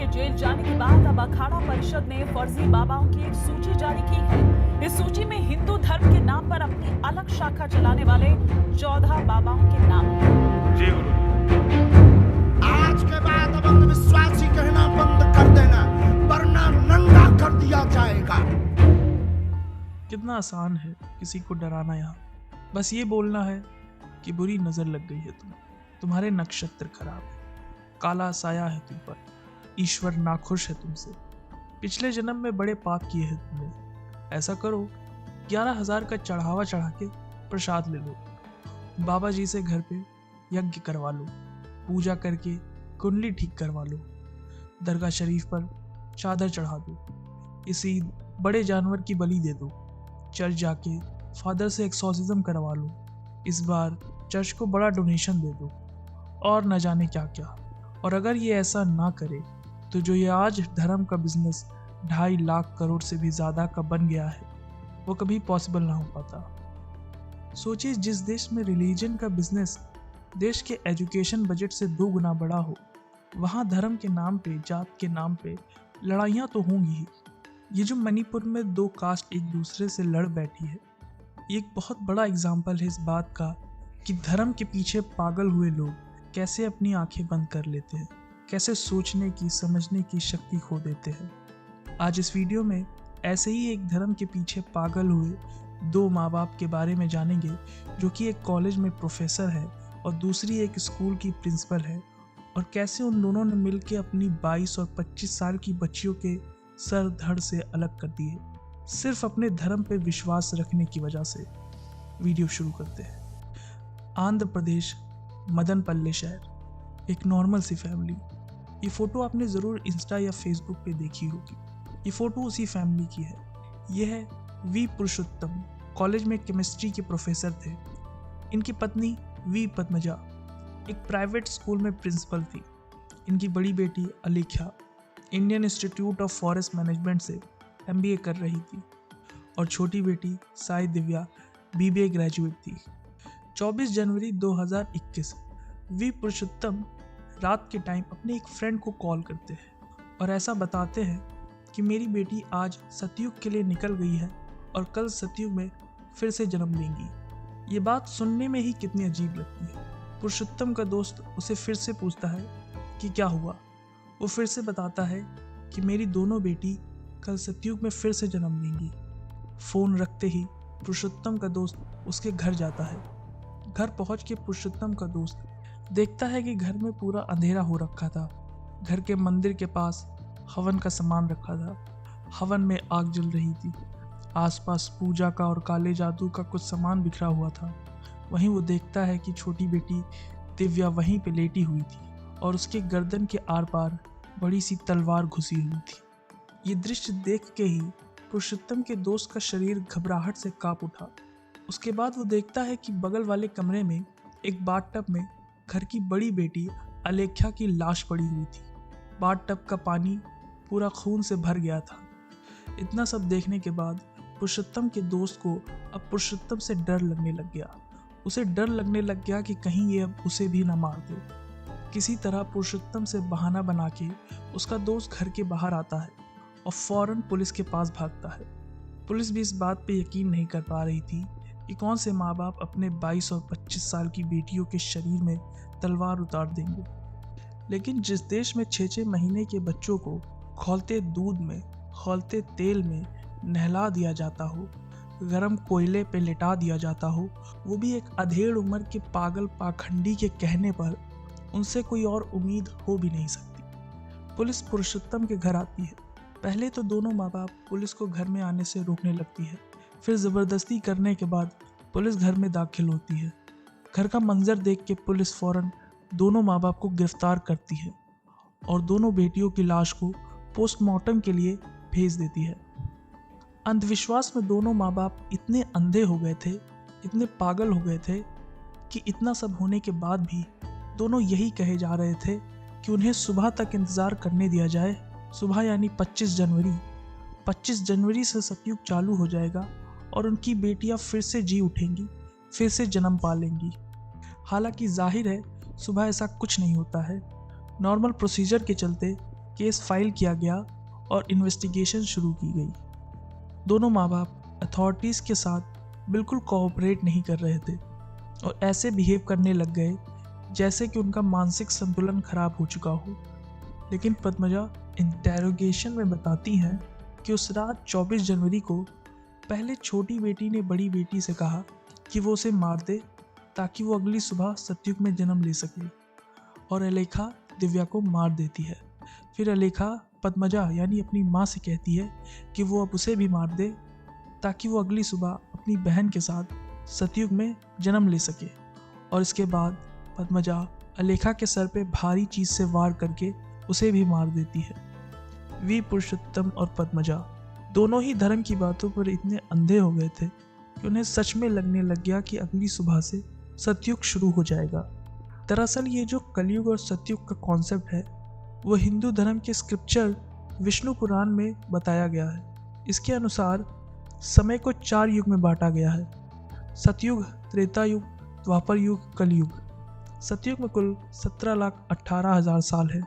के जेल जाने के बाद अब अखाड़ा परिषद ने फर्जी बाबाओं की एक सूची जारी की है। इस सूची में हिंदू धर्म के नाम पर अपनी अलग शाखा चलाने वाले 14 बाबाओं के नाम हैं। जी गुरु। आज के बाद अब अंधविश्वासी कहना बंद कर देना, वरना नंगा कर दिया जाएगा। कितना आसान है किसी को डराना। यहाँ बस ये बोलना है कि बुरी नजर लग गई है तुम्हारे नक्षत्र खराब है, काला साया है तुम पर, ईश्वर नाखुश है तुमसे, पिछले जन्म में बड़े पाप किए हैं तुमने। ऐसा करो 11,000 का चढ़ावा चढ़ा के प्रसाद ले लो, बाबा जी से घर पे यज्ञ करवा लो, पूजा करके कुंडली ठीक करवा लो, दरगाह शरीफ पर चादर चढ़ा दो, इस ईद बड़े जानवर की बलि दे दो, चर्च जाके फादर से एक्सॉर्सिज्म करवा लो, इस बार चर्च को बड़ा डोनेशन दे दो, और न जाने क्या क्या। और अगर ये ऐसा ना करे तो जो ये आज धर्म का बिजनेस 2.5 लाख करोड़ से भी ज़्यादा का बन गया है वो कभी पॉसिबल ना हो पाता। सोचिए, जिस देश में रिलीजन का बिजनेस देश के एजुकेशन बजट से 2 गुना बड़ा हो, वहाँ धर्म के नाम पे, जात के नाम पे लड़ाइयाँ तो होंगी ही। ये जो मणिपुर में 2 कास्ट एक दूसरे से लड़ बैठी है, ये एक बहुत बड़ा एग्जाम्पल है इस बात का कि धर्म के पीछे पागल हुए लोग कैसे अपनी आंखें बंद कर लेते हैं, कैसे सोचने की समझने की शक्ति खो देते हैं। आज इस वीडियो में ऐसे ही एक धर्म के पीछे पागल हुए 2 माँ बाप के बारे में जानेंगे, जो कि एक कॉलेज में प्रोफेसर है और दूसरी एक स्कूल की प्रिंसिपल है, और कैसे उन दोनों ने मिलकर अपनी 22 और 25 साल की बच्चियों के सर धड़ से अलग कर दिए, सिर्फ अपने धर्म पे विश्वास रखने की वजह से। वीडियो शुरू करते हैं। आंध्र प्रदेश, मदनपल्ले शहर, एक नॉर्मल सी फैमिली। ये फ़ोटो आपने ज़रूर इंस्टा या फेसबुक पे देखी होगी। ये फ़ोटो उसी फैमिली की है। ये है वी पुरुषोत्तम, कॉलेज में केमिस्ट्री के प्रोफेसर थे। इनकी पत्नी वी पद्मजा एक प्राइवेट स्कूल में प्रिंसिपल थी। इनकी बड़ी बेटी Alekhya Indian institute of forest management से MBA कर रही थी, और छोटी बेटी साई दिव्या BBA ग्रेजुएट थी। 24 जनवरी 2021 वी पुरुषोत्तम रात के टाइम अपने एक फ्रेंड को कॉल करते हैं और ऐसा बताते हैं कि मेरी बेटी आज सतयुग के लिए निकल गई है और कल सतयुग में फिर से जन्म लेंगी। ये बात सुनने में ही कितनी अजीब लगती है। पुरुषोत्तम का दोस्त उसे फिर से पूछता है कि क्या हुआ। वो फिर से बताता है कि मेरी दोनों बेटी कल सतयुग में फिर से जन्म लेंगी। फ़ोन रखते ही पुरुषोत्तम का दोस्त उसके घर जाता है। घर पहुंच के पुरुषोत्तम का दोस्त देखता है कि घर में पूरा अंधेरा हो रखा था। घर के मंदिर के पास हवन का सामान रखा था। हवन में आग जल रही थी। आसपास पूजा का और काले जादू का कुछ सामान बिखरा हुआ था। वहीं वो देखता है कि छोटी बेटी दिव्या वहीं पे लेटी हुई थी और उसके गर्दन के आर पार बड़ी सी तलवार घुसी हुई थी। ये दृश्य देख के ही पुरुषोत्तम के दोस्त का शरीर घबराहट से कांप उठा। उसके बाद वो देखता है कि बगल वाले कमरे में एक बाथटब में घर की बड़ी बेटी अलेख्या की लाश पड़ी हुई थी। बाथटब का पानी पूरा खून से भर गया था। इतना सब देखने के बाद पुरुषोत्तम के दोस्त को अब पुरुषोत्तम से डर लगने लग गया। उसे डर लगने लग गया कि कहीं ये अब उसे भी ना मार दे। किसी तरह पुरुषोत्तम से बहाना बना के उसका दोस्त घर के बाहर आता है और फौरन पुलिस के पास भागता है। पुलिस भी इस बात पे यकीन नहीं कर पा रही थी कि कौन से माँ बाप अपने 22 और 25 साल की बेटियों के शरीर में तलवार उतार देंगे। लेकिन जिस देश में 6-6 महीने के बच्चों को खौलते दूध में, खौलते तेल में नहला दिया जाता हो, गरम कोयले पे लिटा दिया जाता हो, वो भी एक अधेड़ उम्र के पागल पाखंडी के कहने पर, उनसे कोई और उम्मीद हो भी नहीं सकती। पुलिस पुरुषोत्तम के घर आती है। पहले तो दोनों माँ बाप पुलिस को घर में आने से रोकने लगती है। फिर ज़बरदस्ती करने के बाद पुलिस घर में दाखिल होती है। घर का मंजर देख के पुलिस फौरन दोनों माँ बाप को गिरफ्तार करती है और दोनों बेटियों की लाश को पोस्टमार्टम के लिए भेज देती है। अंधविश्वास में दोनों माँ बाप इतने अंधे हो गए थे, इतने पागल हो गए थे कि इतना सब होने के बाद भी दोनों यही कहे जा रहे थे कि उन्हें सुबह तक इंतज़ार करने दिया जाए। सुबह यानी 25 जनवरी। 25 जनवरी से सतयुग चालू हो जाएगा और उनकी बेटियां फिर से जी उठेंगी, फिर से जन्म पा लेंगी। हालांकि जाहिर है सुबह ऐसा कुछ नहीं होता है। नॉर्मल प्रोसीजर के चलते केस फाइल किया गया और इन्वेस्टिगेशन शुरू की गई। दोनों माँ बाप अथॉरिटीज़ के साथ बिल्कुल कोऑपरेट नहीं कर रहे थे और ऐसे बिहेव करने लग गए जैसे कि उनका मानसिक संतुलन खराब हो चुका हो। लेकिन पद्मजा इंटेरोगेशन में बताती हैं कि उस रात 24 जनवरी को पहले छोटी बेटी ने बड़ी बेटी से कहा कि वो उसे मार दे ताकि वो अगली सुबह सतयुग में जन्म ले सके, और अलेखा दिव्या को मार देती है। फिर अलेखा पद्मजा यानी अपनी माँ से कहती है कि वो अब उसे भी मार दे ताकि वो अगली सुबह अपनी बहन के साथ सतयुग में जन्म ले सके। और इसके बाद पद्मजा अलेखा के सर पे भारी चीज़ से वार करके उसे भी मार देती है। वी पुरुषोत्तम और पद्मजा दोनों ही धर्म की बातों पर इतने अंधे हो गए थे कि उन्हें सच में लगने लग गया कि अगली सुबह से सतयुग शुरू हो जाएगा। दरअसल ये जो कलयुग और सतयुग का कॉन्सेप्ट है वो हिंदू धर्म के स्क्रिप्चर विष्णु पुराण में बताया गया है। इसके अनुसार समय को 4 युग में बांटा गया है: सतयुग, त्रेता युग, द्वापर युग, कलयुग। सतयुग में कुल 17,18,000 साल है,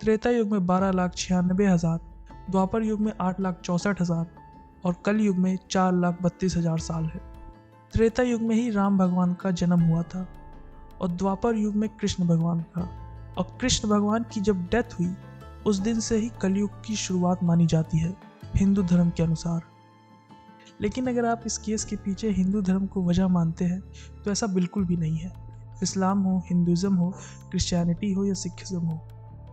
त्रेता युग में 12,96,000, द्वापर युग में 8,64,000 और कल युग में 4,32,000 साल है। त्रेता युग में ही राम भगवान का जन्म हुआ था और द्वापर युग में कृष्ण भगवान का, और कृष्ण भगवान की जब डेथ हुई उस दिन से ही कलयुग की शुरुआत मानी जाती है हिंदू धर्म के अनुसार। लेकिन अगर आप इस केस के पीछे हिंदू धर्म को वजह मानते हैं तो ऐसा बिल्कुल भी नहीं है। इस्लाम हो, हिंदुज़म हो, क्रिश्चियनिटी हो या सिखिज़म हो,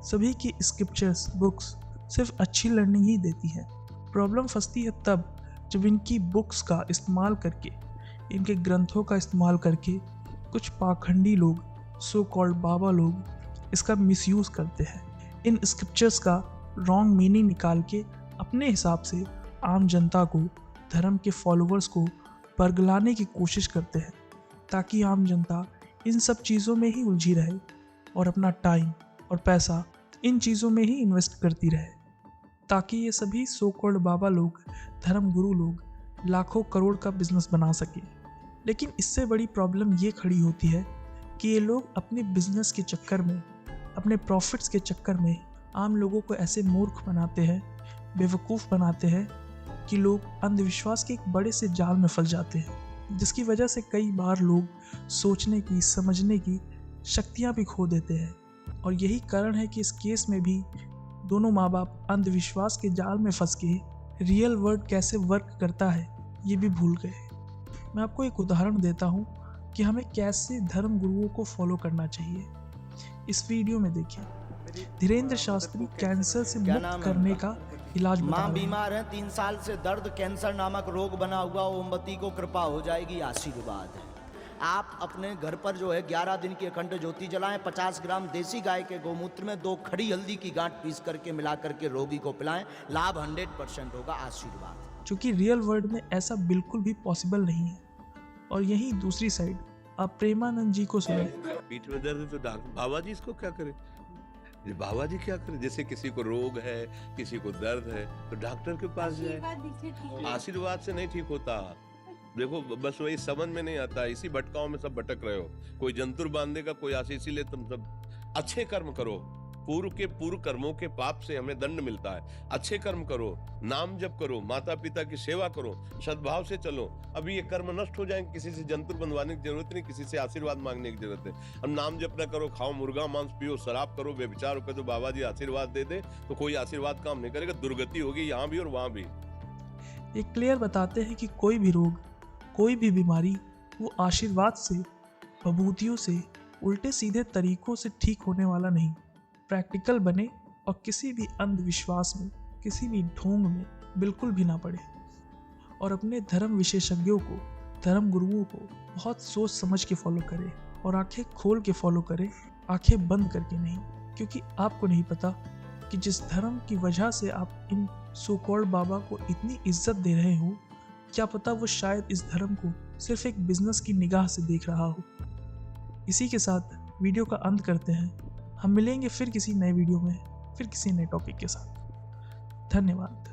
सभी की स्क्रिप्चर्स बुक्स सिर्फ अच्छी लर्निंग ही देती हैं। प्रॉब्लम फंसती है तब जब इनकी बुक्स का इस्तेमाल करके, इनके ग्रंथों का इस्तेमाल करके कुछ पाखंडी लोग, सो कॉल्ड बाबा लोग इसका मिसयूज़ करते हैं। इन स्क्रिप्चर्स का रॉन्ग मीनिंग निकाल के अपने हिसाब से आम जनता को, धर्म के फॉलोअर्स को परगलाने की कोशिश करते हैं ताकि आम जनता इन सब चीज़ों में ही उलझी रहे और अपना टाइम और पैसा इन चीज़ों में ही इन्वेस्ट करती रहे, ताकि ये सभी सो कॉल्ड बाबा लोग, धर्म गुरु लोग लाखों करोड़ का बिजनेस बना सके। लेकिन इससे बड़ी प्रॉब्लम ये खड़ी होती है कि ये लोग अपने बिजनेस के चक्कर में, अपने प्रॉफिट्स के चक्कर में आम लोगों को ऐसे मूर्ख बनाते हैं, बेवकूफ़ बनाते हैं कि लोग अंधविश्वास के एक बड़े से जाल में फंस जाते हैं, जिसकी वजह से कई बार लोग सोचने की, समझने की शक्तियाँ भी खो देते हैं। और यही कारण है कि इस केस में भी दोनों माँ बाप अंधविश्वास के जाल में फंस के रियल वर्ल्ड कैसे वर्क करता है ये भी भूल गए। मैं आपको एक उदाहरण देता हूँ कि हमें कैसे धर्म गुरुओं को फॉलो करना चाहिए। इस वीडियो में देखिए, धीरेन्द्र शास्त्री कैंसर से मुक्त करने का इलाज बता माँ रहे हैं। बीमार है, 3 साल से दर्द कैंसर नामक रोग बना हुआ, ओमवती को कृपा हो जाएगी, आशीर्वाद है। आप अपने घर पर जो है 11 दिन की अखंड ज्योति जलाएं, 50 ग्राम देसी गाय के गौमूत्र में 2 खड़ी हल्दी की गांठ पीस करके मिला करके रोगी को पिलाएं, लाभ 100% होगा, आशीर्वाद। चूँकि रियल वर्ल्ड में ऐसा बिल्कुल भी पॉसिबल नहीं है। और यहीं दूसरी साइड आप प्रेमानंद जी को सुने। पीठ में दर्द है तो डॉक्टर बाबा जी इसको क्या करे, ये बाबा जी क्या करे। जैसे किसी को रोग है, किसी को दर्द है तो डॉक्टर के पास जाए। आशीर्वाद से नहीं ठीक होता। देखो बस वही समझ में नहीं आता, इसी भटकाओं में सब भटक रहे हो। कोई जंतुर बांध देगा, कोई आशीष, इसीलिए तुम सब अच्छे कर्म करो। पूर्व कर्मों के पाप से हमें दंड मिलता है। अच्छे कर्म करो, नाम जप करो, माता पिता की सेवा करो, सद्भाव से चलो। अभी ये कर्म नष्ट हो जाएंगे, किसी से जंतुर बंधवाने की जरूरत नहीं, किसी से आशीर्वाद मांगने की जरूरत है। अब नाम जप न करो, खाओ मुर्गा मांस, पियो शराब, करो व्यभिचार हो तो बाबा जी आशीर्वाद दे दे तो कोई आशीर्वाद काम नहीं करेगा। दुर्गति होगी यहाँ भी और वहां भी। ये क्लियर बताते हैं कि कोई भी रोग, कोई भी बीमारी वो आशीर्वाद से, विभूतियों से, उल्टे सीधे तरीकों से ठीक होने वाला नहीं। प्रैक्टिकल बने और किसी भी अंधविश्वास में, किसी भी ढोंग में बिल्कुल भी ना पड़े। और अपने धर्म विशेषज्ञों को, धर्म गुरुओं को बहुत सोच समझ के फॉलो करें और आंखें खोल के फॉलो करें, आंखें बंद करके नहीं। क्योंकि आपको नहीं पता कि जिस धर्म की वजह से आप इन सो कॉल्ड बाबा को इतनी इज्जत दे रहे हो, क्या पता वो शायद इस धर्म को सिर्फ एक बिजनेस की निगाह से देख रहा हो। इसी के साथ वीडियो का अंत करते हैं। हम मिलेंगे फिर किसी नए वीडियो में, फिर किसी नए टॉपिक के साथ। धन्यवाद।